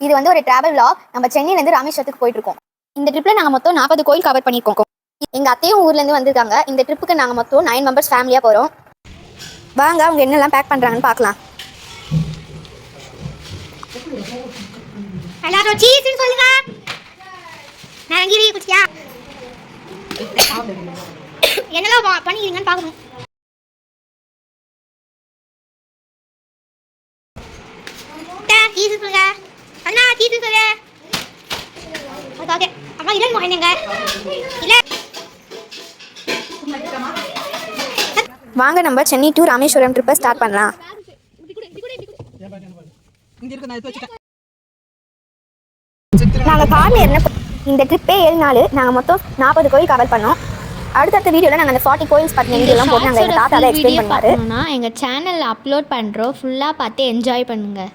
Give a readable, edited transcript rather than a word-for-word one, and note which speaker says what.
Speaker 1: இது வந்து ஒரு டிராவல் vlog. நம்ம சென்னையிலேருந்து ராமேஸ்வரத்துக்கு போயிட்டு இருக்கோம். இந்த ட்ரிப்பில் நாங்கள் மொத்தம் 40 கோயில் கவர் பண்ணியிருக்கோம். எங்கள் அத்தையும் ஊர்லேருந்து வந்திருக்காங்க. இந்த ட்ரிப்புக்கு நாங்கள் மொத்தம் 9 மெம்பர்ஸ் ஃபேமிலியாக போகிறோம். வாங்க அவங்க என்னெல்லாம் பேக் பண்ணுறாங்கன்னு பார்க்கலாம். எல்லாரும் சீஸ்னு சொல்லுங்க. நான் கிரி குச்சியா என்னெல்லாம் பண்ணிக்கிறீங்கன்னு பார்க்கணும். சீஸ் சொல்லுங்க. அண்ணா சீஸ் சொல்லு. ஓகே அம்மா இல்ல மகனங்க இல்ல. வாங்க நம்ம சென்னை டு ராமேஸ்வரம் ட்ரிப்பை ஸ்டார்ட் பண்ணலாம். நாங்கள் காரில் என்ன இந்த ட்ரிப்பே 7 நாள் நாங்கள் மொத்தம் 40 கோயில் கவர் பண்ணோம். அடுத்தடுத்த வீடியோவில் நாங்கள் அந்த 40 கோயில்ஸ் பற்றி எங்கெல்லாம் போட்டு நாங்கள் எங்கள் தாத்தா தான் எக்ஸ்பிளைன் பண்ணுவார்.
Speaker 2: எங்கள் சேனலில் அப்லோட் பண்ணுறோம். ஃபுல்லாக பார்த்து என்ஜாய் பண்ணுங்கள்.